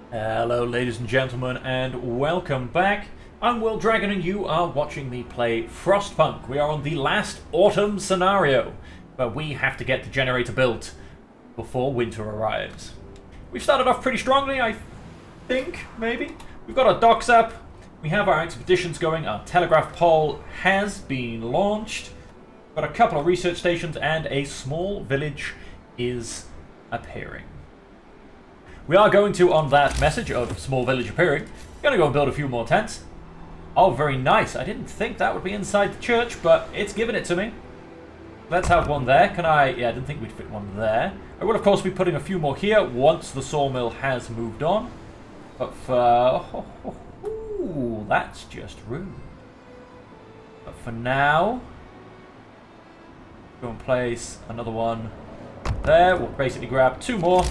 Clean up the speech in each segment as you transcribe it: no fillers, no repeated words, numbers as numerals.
Hello ladies and gentlemen and welcome back. I'm Will Dragon and you are watching me play Frostpunk. We are on the last autumn scenario, where we have to get the generator built before winter arrives. We've started off pretty strongly, I think, maybe. We've got our docks up, we have our expeditions going, our telegraph pole has been launched, got a couple of research stations and a small village is appearing. We are going to, on that message of small village appearing, going to go and build a few more tents. Oh, very nice. I didn't think that would be inside the church, but it's given it to me. Let's have one there. Can I? Yeah, I didn't think we'd fit one there. I will, of course, be putting a few more here once the sawmill has moved on. But for... Ooh, that's just rude. But for now... Go and place another one there. We'll basically grab two more.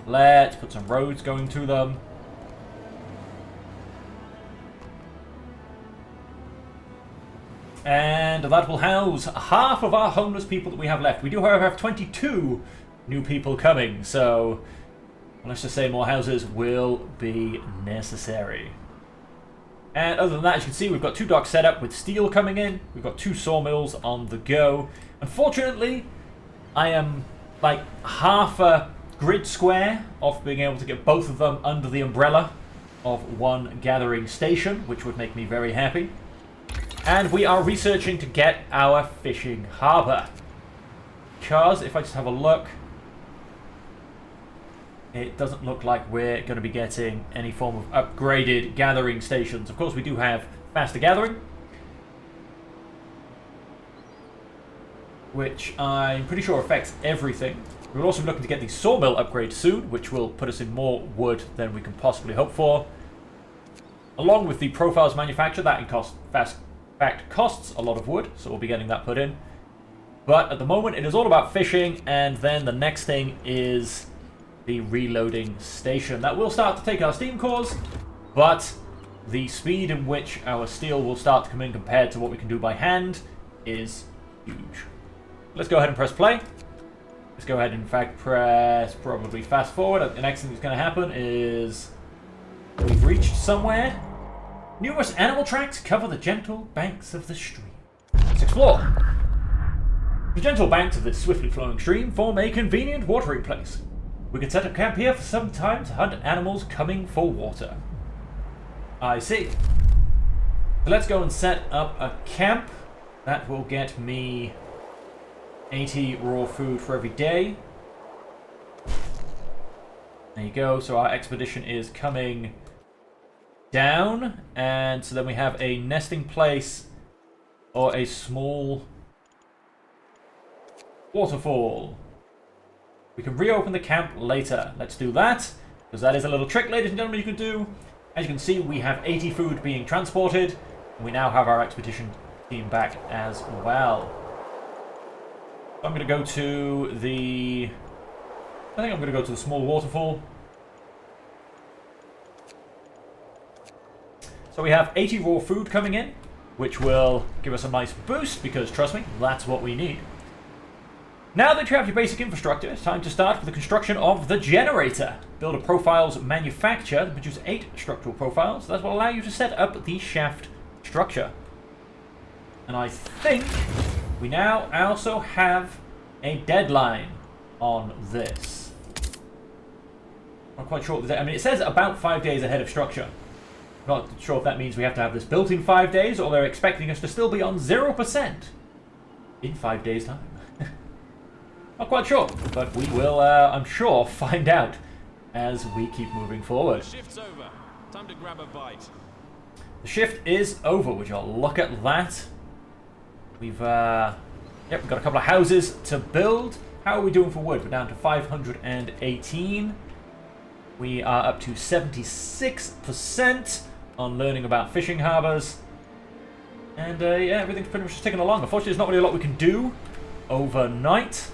Let's put some roads going to them. And that will house half of our homeless people that we have left. We do, however, have 22 new people coming, so let's just say more houses will be necessary. And other than that, as you can see, we've got two docks set up with steel coming in. We've got two sawmills on the go. Unfortunately, I am like half a grid square off being able to get both of them under the umbrella of one gathering station, which would make me very happy. And we are researching to get our fishing harbour. Because if I just have a look, it doesn't look like we're going to be getting any form of upgraded gathering stations. Of course, we do have faster gathering, which I'm pretty sure affects everything. We're also looking to get the sawmill upgrade soon, which will put us in more wood than we can possibly hope for. Along with the profiles manufacture, that in fact costs a lot of wood, so we'll be getting that put in. But at the moment, it is all about fishing, and then the next thing is the reloading station. That will start to take our steam cores, but the speed in which our steel will start to come in compared to what we can do by hand is huge. Let's go ahead and press play. Let's go ahead and, in fact, press probably fast forward. The next thing that's going to happen is we've reached somewhere. Numerous animal tracks cover the gentle banks of the stream. Let's explore. The gentle banks of this swiftly flowing stream form a convenient watering place. We can set up camp here for some time to hunt animals coming for water. I see. So let's go and set up a camp. That will get me 80 raw food for every day. There you go. So our expedition is coming down, and so then we have a nesting place or a small waterfall. We can reopen the camp later. Let's do that, because that is a little trick, ladies and gentlemen, you can do. As you can see, we have 80 food being transported, and we now have our expedition team back as well. I'm going to go to the... I think I'm going to go to the small waterfall. So we have 80 raw food coming in, which will give us a nice boost, because, trust me, that's what we need. Now that you have your basic infrastructure, it's time to start with the construction of the generator. Build a profiles manufacture to produce 8 structural profiles. That will allow you to set up the shaft structure. And I think we now also have a deadline on this. I'm not quite sure. I mean, it says about 5 days ahead of structure. Not sure if that means we have to have this built in 5 days, or they're expecting us to still be on 0% in 5 days' time. Not quite sure, but we will, I'm sure, find out as we keep moving forward. The shift's over. Time to grab a bite. The shift is over. Would you look at that? We've got a couple of houses to build. How are we doing for wood? We're down to 518. We are up to 76% on learning about fishing harbours. And yeah, everything's pretty much just ticking along. Unfortunately, there's not really a lot we can do overnight.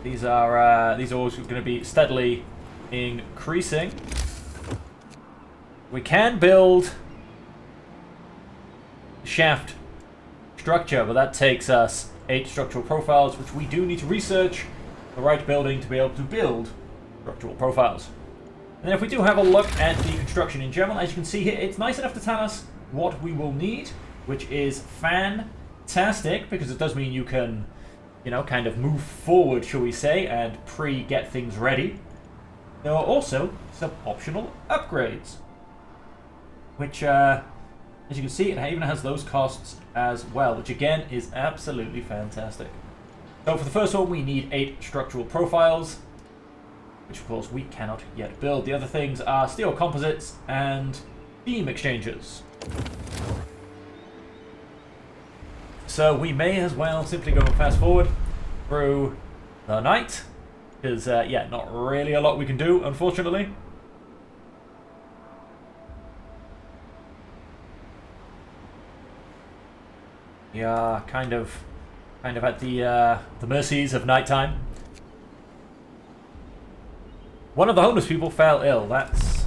These are always going to be steadily increasing. We can build shaft structure, but that takes us 8 structural profiles, which we do need to research the right building to be able to build structural profiles. And if we do have a look at the construction in general, as you can see here, it's nice enough to tell us what we will need, which is fantastic, because it does mean you can, you know, kind of move forward, shall we say, and pre-get things ready. There are also some optional upgrades, which, as you can see, it even has those costs as well, which again is absolutely fantastic. So for the first one, we need 8 structural profiles, which of course we cannot yet build. The other things are steel composites and beam exchangers. So we may as well simply go and fast forward through the night, because yeah, not really a lot we can do, unfortunately. We are kind of at the mercies of nighttime. One of the homeless people fell ill. That's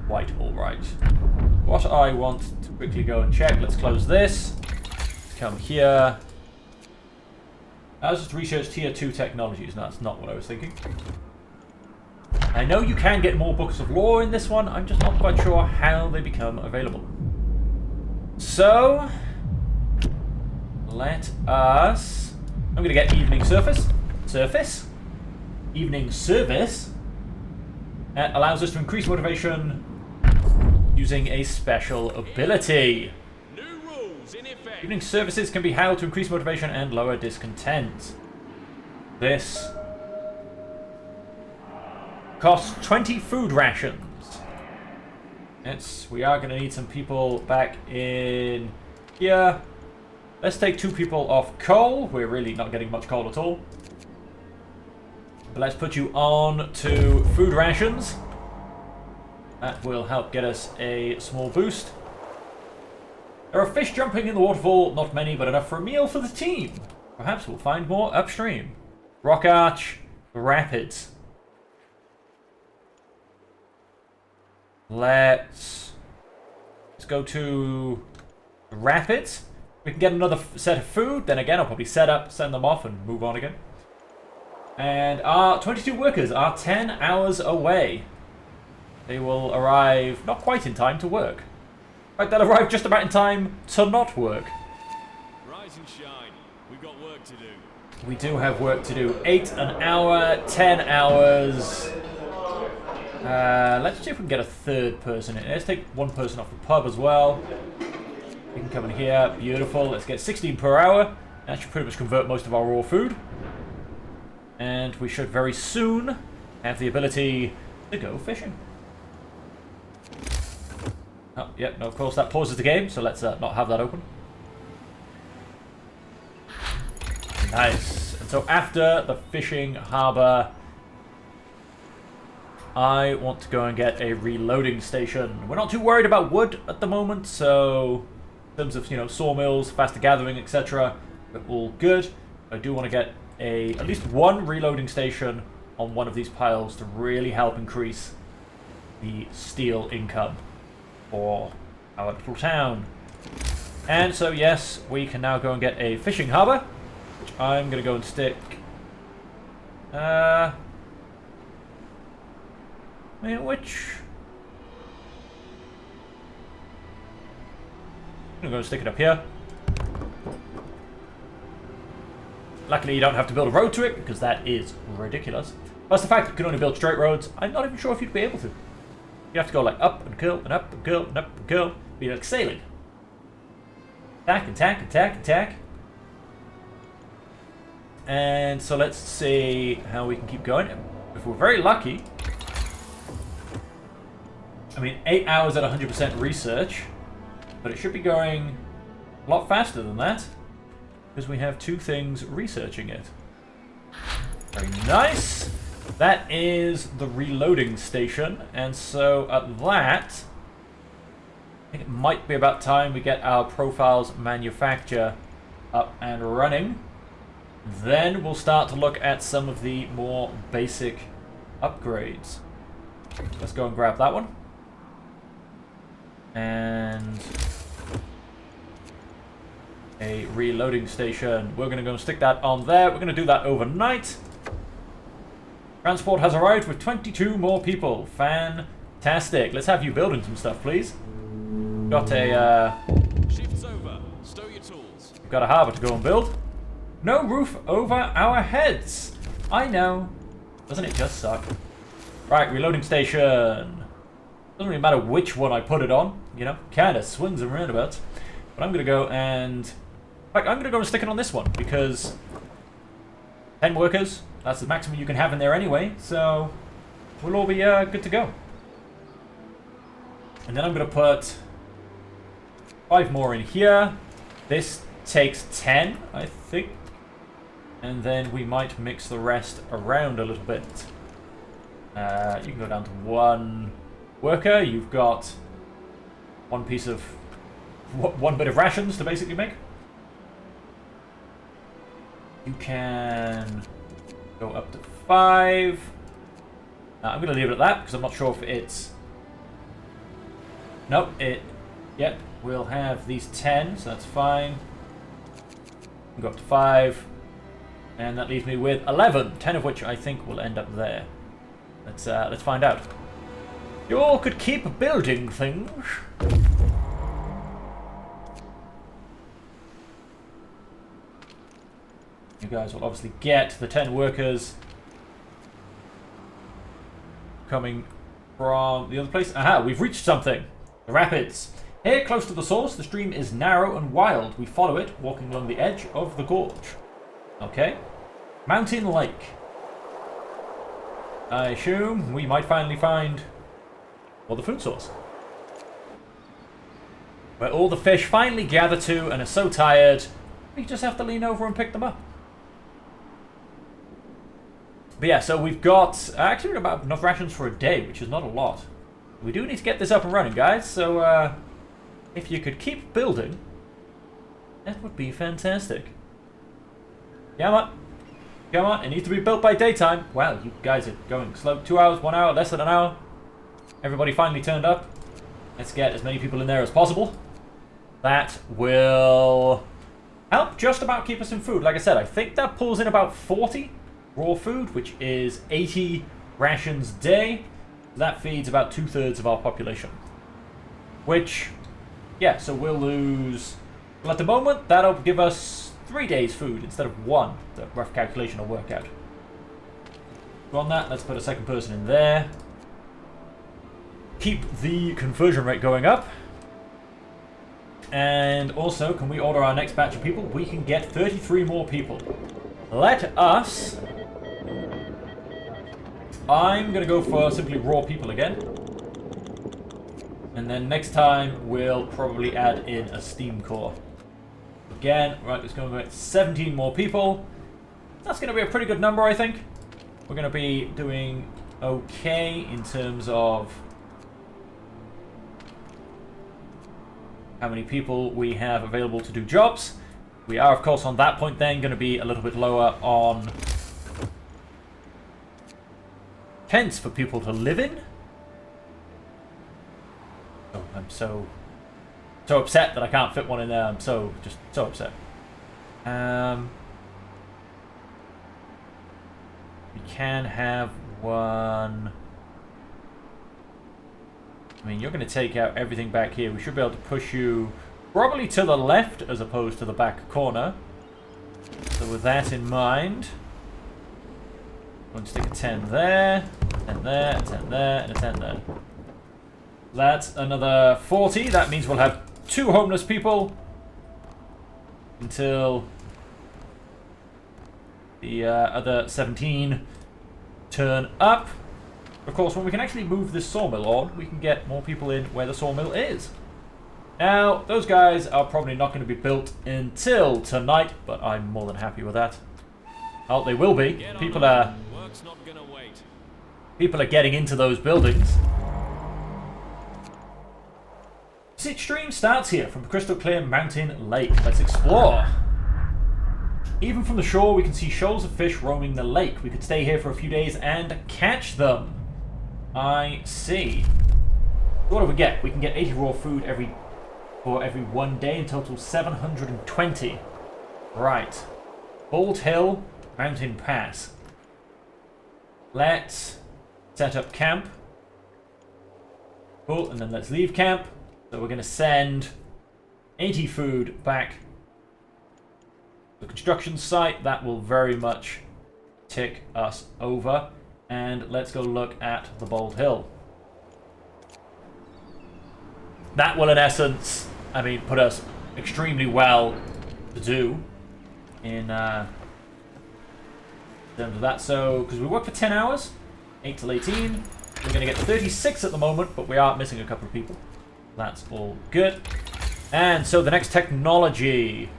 quite alright. What I want to quickly go and check. Let's close this. Let's come here. I was just researched tier 2 technologies. No, that's not what I was thinking. I know you can get more books of lore in this one. I'm just not quite sure how they become available. So, let us... I'm going to get evening evening service. That allows us to increase motivation using a special ability. New rules in effect. Evening services can be held to increase motivation and lower discontent. This costs 20 food rations. We are going to need some people back in here. Let's take 2 people off coal. We're really not getting much coal at all. But let's put you on to food rations. That will help get us a small boost. There are fish jumping in the waterfall. Not many, but enough for a meal for the team. Perhaps we'll find more upstream. Rock Arch, Rapids. Let's go to the Rapids. We can get another set of food. Then again, I'll probably send them off and move on again. And our 22 workers are 10 hours away. They will arrive not quite in time to work. In fact, they'll arrive just about in time to not work. Rise and shine. We've got work to do. We do have work to do. 8 an hour, 10 hours. Let's see if we can get a third person in. Let's take one person off the pub as well. You can come in here. Beautiful. Let's get 16 per hour. That should pretty much convert most of our raw food. And we should very soon have the ability to go fishing. Oh, yeah, no, of course that pauses the game, so let's not have that open. Nice. And so after the fishing harbour, I want to go and get a reloading station. We're not too worried about wood at the moment, so in terms of, you know, sawmills, faster gathering, etc., we're all good. I do want to get at least one reloading station on one of these piles to really help increase the steel income for our little town. And so yes, we can now go and get a fishing harbour, which I'm going to go and stick. Which I'm going to stick it up here. Luckily, you don't have to build a road to it, because that is ridiculous. Plus the fact that you can only build straight roads, I'm not even sure if you'd be able to. You have to go like up and curl and up and curl and up and curl. Be like sailing. Attack, attack, attack, attack. And so let's see how we can keep going. If we're very lucky, I mean 8 hours at 100% research, but it should be going a lot faster than that, because we have 2 things researching it. Very nice. That is the reloading station, and so at that, I think it might be about time we get our profiles manufacture up and running. Then we'll start to look at some of the more basic upgrades. Let's go and grab that one. And a reloading station. We're going to go and stick that on there. We're going to do that overnight. Transport has arrived with 22 more people. Fantastic. Let's have you building some stuff, please. Got a, Shift's over. Stow your tools. got a harbour to go and build. No roof over our heads. I know. Doesn't it just suck? Right, reloading station. Doesn't really matter which one I put it on, you know. Kinda swings and roundabouts. But I'm gonna go and... In fact, I'm gonna go and stick it on this one, because 10 workers, that's the maximum you can have in there anyway, so we'll all be good to go. And then I'm gonna put 5 more in here. This takes 10, I think. And then we might mix the rest around a little bit. You can go down to 1 worker. You've got one piece of... one bit of rations to basically make. You can go up to 5. I'm going to leave it at that, because I'm not sure if it's... Nope, Yep, we'll have these 10, so that's fine. Go up to 5. And that leaves me with 11, 10 of which I think will end up there. Let's find out. You all could keep building things. You guys will obviously get the 10 workers coming from the other place. Aha, we've reached something. The rapids. Here, close to the source, the stream is narrow and wild. We follow it, walking along the edge of the gorge. Okay. Mountain Lake. I assume we might finally find, well, the food source. Where all the fish finally gather to and are so tired, we just have to lean over and pick them up. But yeah, so we've got actually about enough rations for a day, which is not a lot. We do need to get this up and running, guys, so if you could keep building, that would be fantastic. Come on. Come on, it needs to be built by daytime. Wow, you guys are going slow. 2 hours, 1 hour, less than an hour. Everybody finally turned up. Let's get as many people in there as possible. That will help just about keep us in food. Like I said, I think that pulls in about 40 raw food, which is 80 rations a day. That feeds about 2/3 of our population. Which, yeah, so we'll lose... Well, at the moment, that'll give us 3 days food instead of 1. The rough calculation will work out. So on that, let's put a second person in there. Keep the conversion rate going up. And also, can we order our next batch of people? We can get 33 more people. Let us... I'm going to go for simply raw people again. And then next time, we'll probably add in a steam core. Again, right, it's going to be 17 more people. That's going to be a pretty good number, I think. We're going to be doing okay in terms of how many people we have available to do jobs. We are, of course, on that point then going to be a little bit lower on tents for people to live in. Oh, I'm so upset that I can't fit one in there. I'm just so upset. We can have one. I mean, you're going to take out everything back here. We should be able to push you probably to the left as opposed to the back corner. So with that in mind, I'm going to stick a 10 there, 10 there, a 10 there, and a 10 there. That's another 40. That means we'll have 2 homeless people until the other 17 turn up. Of course, when we can actually move this sawmill on, we can get more people in where the sawmill is. Now, those guys are probably not going to be built until tonight, but I'm more than happy with that. Oh, they will be. People are getting into those buildings. This stream starts here from crystal clear mountain lake. Let's explore. Even from the shore, we can see shoals of fish roaming the lake. We could stay here for a few days and catch them. I see. What do we get? We can get 80 raw food for every 1 day, in total 720. Right. Bald Hill Mountain Pass. Let's set up camp. Cool, and then let's leave camp. So we're going to send 80 food back to the construction site. That will very much tick us over. And let's go look at the Bold Hill. That will, in essence, I mean, put us extremely well to do in terms of that. So, because we work for 10 hours, 8 till 18, we're going to get 36 at the moment, but we are missing a couple of people. That's all good. And so the next technology.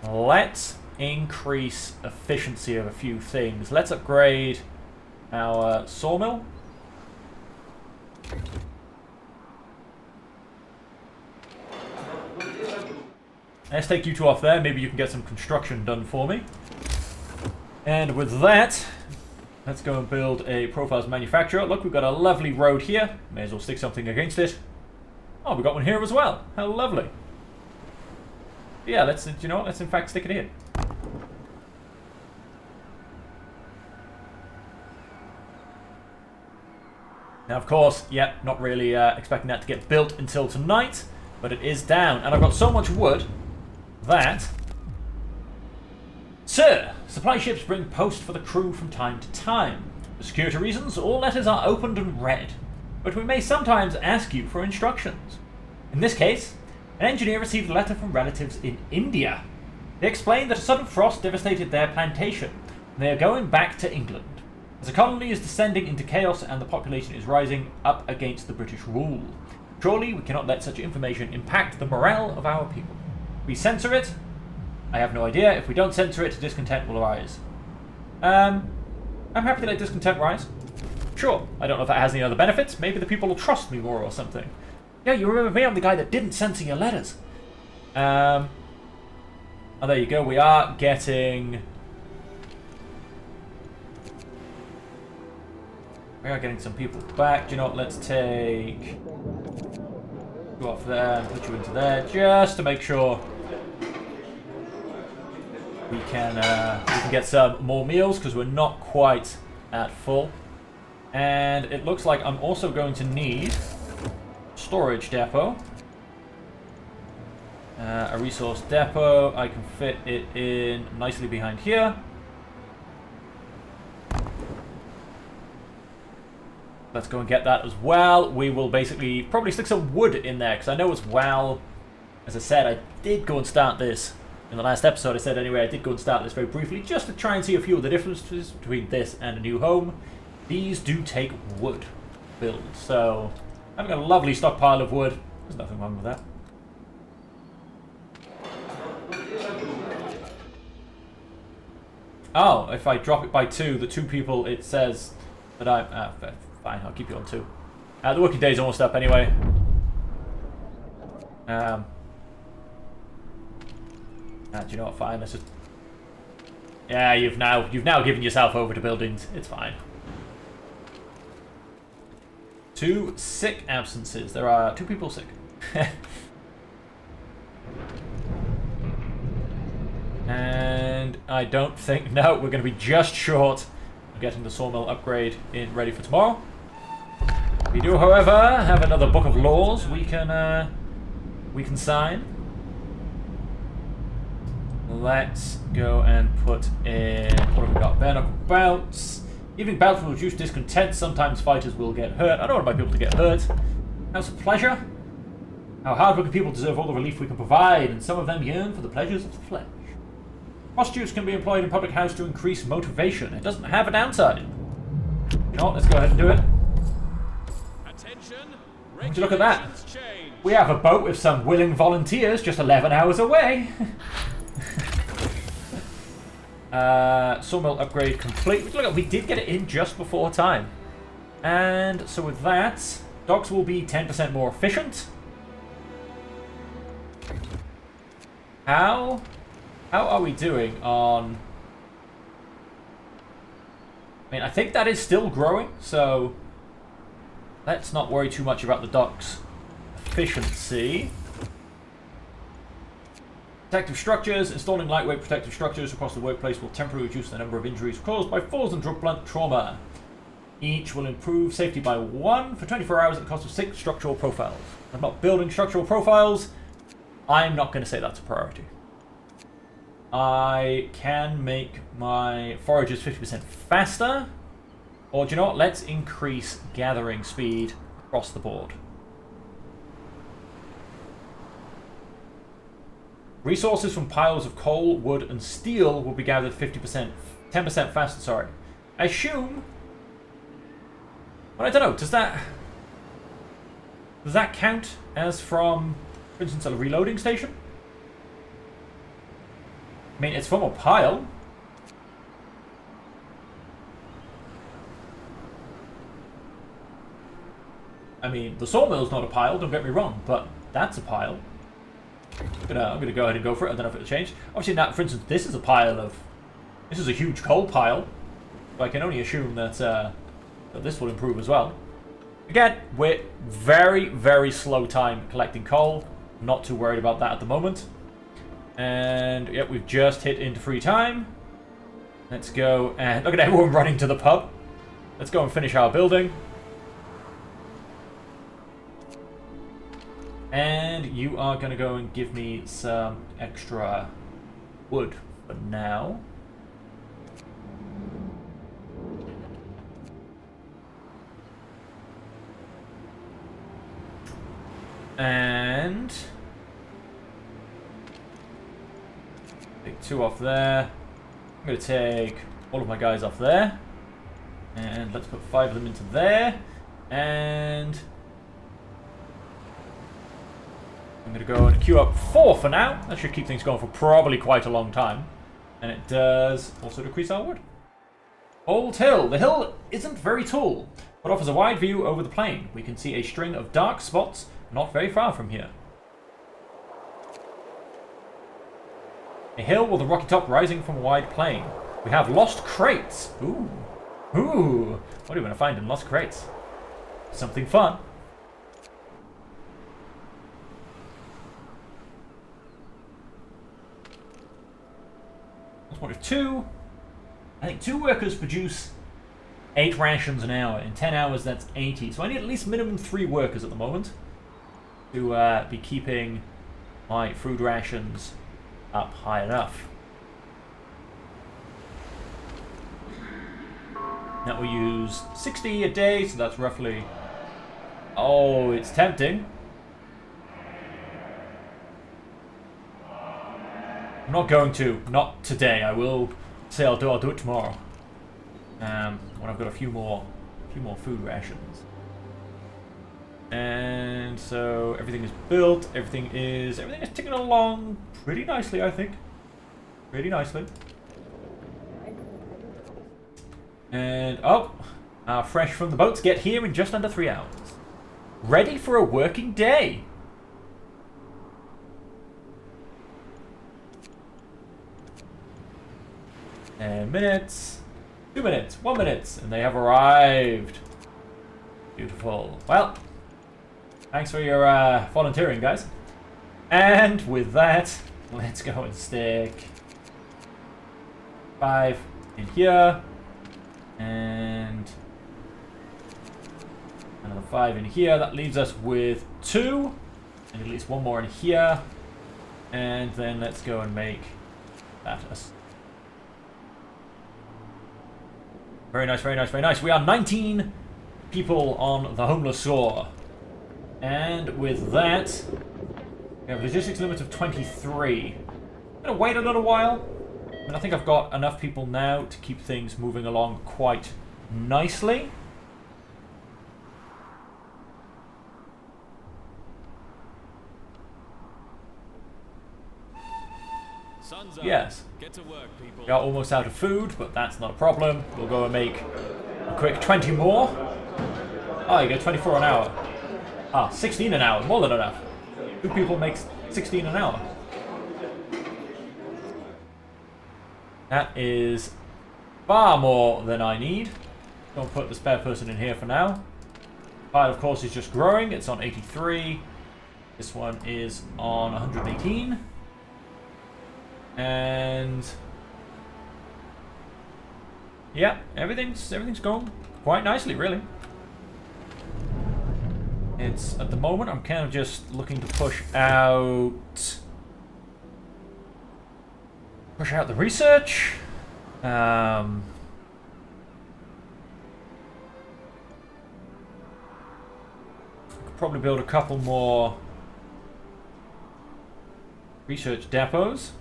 Let's increase efficiency of a few things. Let's upgrade our sawmill. Let's take you two off there. Maybe you can get some construction done for me. And with that, let's go and build a profiles manufacturer. Look, we've got a lovely road here. May as well stick something against it. Oh, we got one here as well. How lovely. Yeah, let's, you know what? Let's in fact stick it here. Now, of course, yeah, not really expecting that to get built until tonight, but it is down. And I've got so much wood that... Sir, supply ships bring post for the crew from time to time. For security reasons, all letters are opened and read, but we may sometimes ask you for instructions. In this case, an engineer received a letter from relatives in India. They explained that a sudden frost devastated their plantation, and they are going back to England, as the colony is descending into chaos and the population is rising up against the British rule. Surely we cannot let such information impact the morale of our people. We censor it? I have no idea. If we don't censor it, discontent will arise. I'm happy to let discontent rise. Sure. I don't know if that has any other benefits. Maybe the people will trust me more or something. Yeah, you remember me? I'm the guy that didn't censor your letters. Oh, there you go. We are getting... We are getting some people back. Do you know what? Let's take you off there and put you into there, just to make sure we can get some more meals, because we're not quite at full. And it looks like I'm also going to need storage depot, a resource depot. I can fit it in nicely behind here. Let's go and get that as well. We will basically probably stick some wood in there, because I know as well, as I said, I did go and start this in the last episode. I said anyway, I did go and start this very briefly, just to try and see a few of the differences between this and a new home. These do take wood build, so having a lovely stockpile of wood, there's nothing wrong with that. Oh, if I drop it by 2, the 2 people, it says that I'm... fine, I'll keep you on 2. The working day's almost up anyway. Do you know what? Fine, let's just... Yeah, you've now given yourself over to buildings. It's fine. 2 sick absences. There are 2 people sick. And I don't think... No, we're going to be just short of getting the sawmill upgrade in ready for tomorrow. We do, however, have another book of laws we can sign. Let's go and put in... What have we got? Bare knuckle bouts. Evening bouts will reduce discontent. Sometimes fighters will get hurt. I don't want my people to get hurt. House of pleasure. Our hard-working people deserve all the relief we can provide, and some of them yearn for the pleasures of the flesh. Prostitutes can be employed in public house to increase motivation. It doesn't have a downside. You know what? Let's go ahead and do it. Attention. Would you look at that? We have a boat with some willing volunteers just 11 hours away. Sawmill upgrade complete. Look, we did get it in just before time. And so with that, docks will be 10% more efficient. How are we doing on... I mean, I think that is still growing, so let's not worry too much about the docks efficiency. Protective structures. Installing lightweight protective structures across the workplace will temporarily reduce the number of injuries caused by falls and drug blunt trauma. Each will improve safety by 1 for 24 hours at the cost of 6 structural profiles. I'm not building structural profiles. I'm not going to say that's a priority. I can make my forages 50% faster. Or do you know what? Let's increase gathering speed across the board. Resources from piles of coal, wood, and steel will be gathered 10% faster, sorry. I assume... Well, I don't know, does that count as from, for instance, a reloading station? I mean, it's from a pile. I mean, the sawmill's not a pile, don't get me wrong, but that's a pile. I'm gonna go ahead and go for it. I don't know if it'll change. Obviously, now, for instance, this is a pile of... This is a huge coal pile. So I can only assume that, that this will improve as well. Again, we're very, very slow time collecting coal. Not too worried about that at the moment. And, yep, we've just hit into free time. Let's go and... Look at everyone running to the pub. Let's go and finish our building. And you are going to go and give me some extra wood for now. And... Take 2 off there. I'm going to take all of my guys off there. And let's put 5 of them into there. And... I'm going to go and queue up 4 for now. That should keep things going for probably quite a long time. And it does also decrease our wood. Old Hill. The hill isn't very tall, but offers a wide view over the plain. We can see a string of dark spots not very far from here. A hill with a rocky top rising from a wide plain. We have lost crates. Ooh. Ooh. What are we going to find in lost crates? Something fun. What if 2? I think 2 workers produce 8 rations an hour. In 10 hours, that's 80. So I need at least minimum 3 workers at the moment to be keeping my food rations up high enough. That will use 60 a day, so that's roughly... Oh, it's tempting. I'm not going to. Not today. I will say I'll do it tomorrow. When I've got a few more food rations. And so everything is built. Everything is ticking along pretty nicely, I think. Pretty nicely. And fresh from the boats get here in just under 3 hours. Ready for a working day. 10 minutes, 2 minutes, 1 minute, and they have arrived. Beautiful. Well, thanks for your volunteering, guys. And with that, let's go and stick 5 in here, and another 5 in here. That leaves us with 2, and at least 1 more in here. And then let's go and make that a... Very nice, very nice, very nice. We are 19 people on the homeless shore. And with that, we have a logistics limit of 23. I'm going to wait a little while. And I think I've got enough people now to keep things moving along quite nicely. Yes. Get to work, people. We are almost out of food, but that's not a problem. We'll go and make a quick 20 more. Oh, you get 24 an hour. 16 an hour. More than enough. 2 people make 16 an hour. That is far more than I need. Don't put the spare person in here for now. Pile, of course, is just growing. It's on 83. This one is on 118. And Yeah, everything's going quite nicely, really. It's at the moment I'm kind of just looking to push out the research. Could probably build a couple more research depots.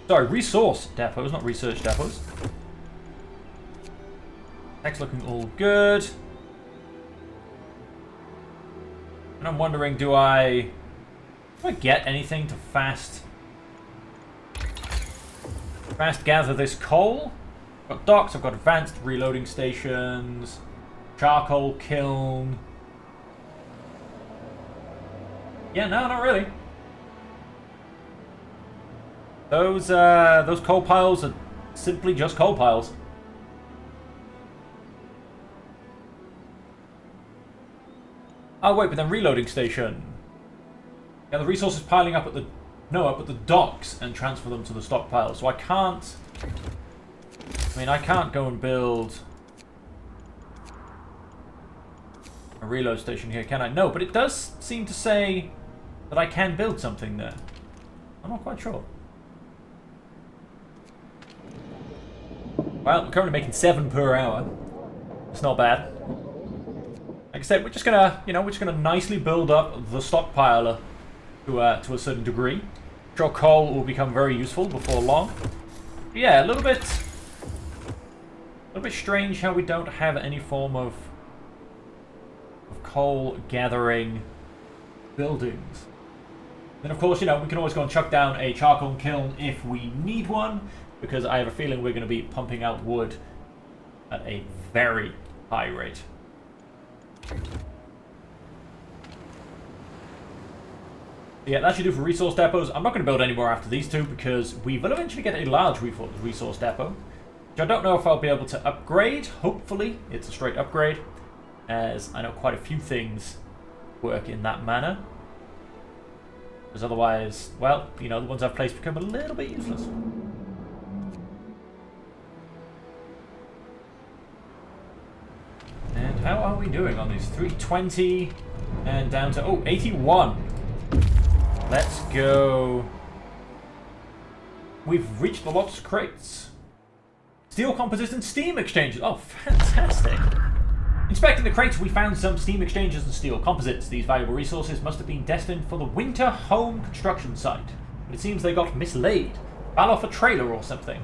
Sorry, resource depots, not research depots. Tech's looking all good. And I'm wondering, do I get anything to fast gather this coal? I've got docks, I've got advanced reloading stations, charcoal kiln. Yeah, no, not really. Those coal piles are simply just coal piles. Oh wait, but then reloading station. Yeah, the resources piling up at the docks and transfer them to the stockpile. So I can't. I mean, I can't go and build a reload station here, can I? No, but it does seem to say that I can build something there. I'm not quite sure. Well, we're currently making 7 per hour. It's not bad. Like I said, we're just gonna nicely build up the stockpile to a certain degree. I'm sure coal will become very useful before long. But yeah, a little bit strange how we don't have any form of coal gathering buildings. Then of course, we can always go and chuck down a charcoal kiln if we need one, because I have a feeling we're going to be pumping out wood at a very high rate. Yeah, that should do for resource depots. I'm not going to build any more after these two because we will eventually get a large resource depot, which I don't know if I'll be able to upgrade. Hopefully it's a straight upgrade, as I know quite a few things work in that manner. Because otherwise, well, the ones I've placed become a little bit useless. And how are we doing on these? 320 and down to 81. Let's go. We've reached the lots of crates. Steel composites and steam exchanges. Oh, fantastic. Inspecting the crates, we found some steam exchanges and steel composites. These valuable resources must have been destined for the winter home construction site. But it seems they got mislaid. Fell off a trailer or something.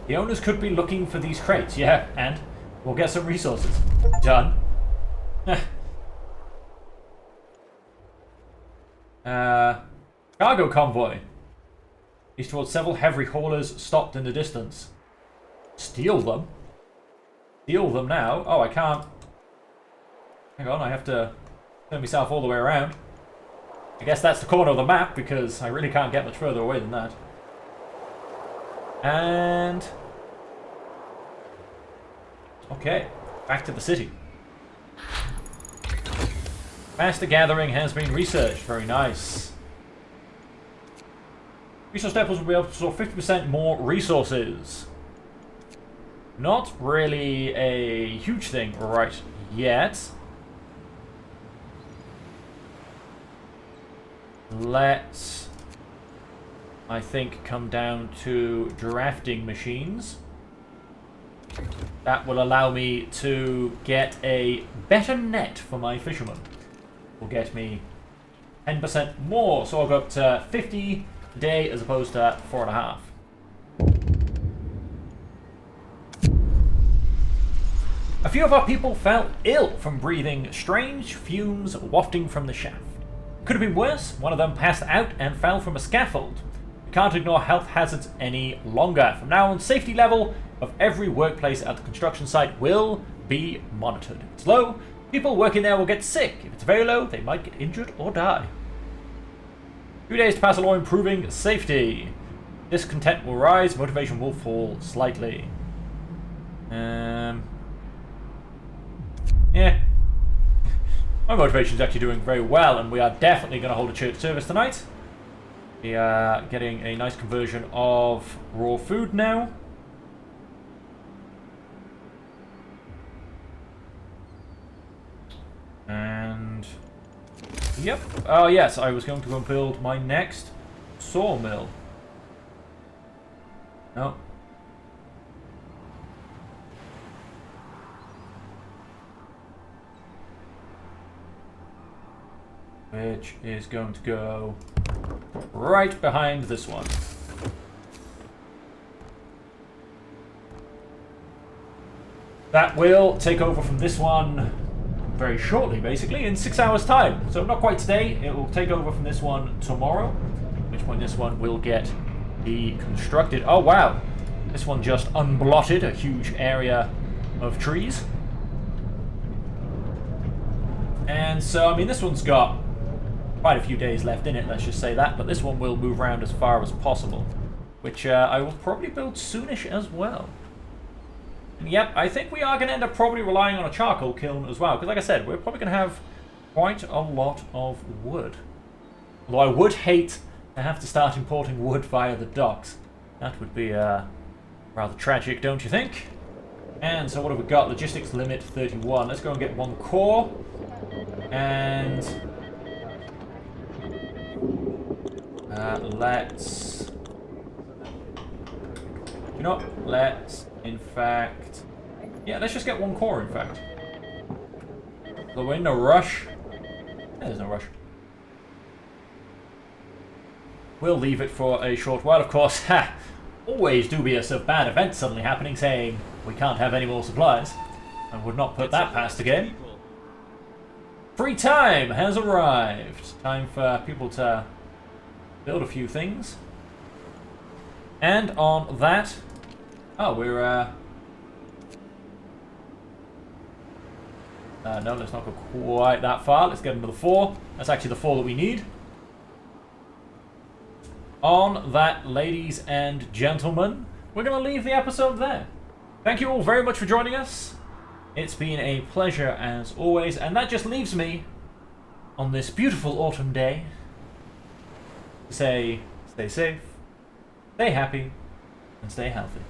The owners could be looking for these crates. Yeah, and we'll get some resources. Done. Cargo convoy. East towards several heavy haulers stopped in the distance. Steal them? Steal them now? Oh, I can't. Hang on, I have to turn myself all the way around. I guess that's the corner of the map, because I really can't get much further away than that. And... okay, back to the city. Faster gathering has been researched. Very nice. Resource depots will be able to store 50% more resources. Not really a huge thing right yet. Let's, I think, come down to drafting machines. That will allow me to get a better net for my fishermen. Will get me 10% more, so I'll go up to 50 a day as opposed to 4.5. A few of our people fell ill from breathing strange fumes wafting from the shaft. Could have been worse. One of them passed out and fell from a scaffold. We can't ignore health hazards any longer. From now on, safety level of every workplace at the construction site will be monitored. If it's low, people working there will get sick. If it's very low, they might get injured or die. 2 days to pass a law improving safety. Discontent will rise, motivation will fall slightly. Yeah. My motivation's actually doing very well, and we are definitely going to hold a church service tonight. We are getting a nice conversion of raw food now. And... Yep. Oh, yes, I was going to go and build my next sawmill. No. Which is going to go right behind this one. That will take over from this one very shortly, basically, in 6 hours' time. So not quite today, it will take over from this one tomorrow, at which point this one will get deconstructed. Oh, wow. This one just unblotted a huge area of trees. And so, I mean, this one's got quite a few days left in it, let's just say that, but this one will move around as far as possible, which I will probably build soonish as well. And yep, I think we are going to end up probably relying on a charcoal kiln as well, because like I said, we're probably going to have quite a lot of wood. Although I would hate to have to start importing wood via the docks. That would be rather tragic, don't you think? And so what have we got? Logistics limit 31. Let's go and get one core. And... let's... You know what? Let's, in fact... Yeah, let's just get one core, in fact. So we're in no rush. Yeah, there's no rush. We'll leave it for a short while, of course. Ha! Always dubious of bad events suddenly happening, saying we can't have any more supplies. I would not put that past a game. Free time has arrived. Time for people to build a few things. And on that... Oh, we're... no, let's not go quite that far. Let's get another 4. That's actually the 4 that we need. On that, ladies and gentlemen, we're going to leave the episode there. Thank you all very much for joining us. It's been a pleasure as always, and that just leaves me on this beautiful autumn day to say, stay safe, stay happy, and stay healthy.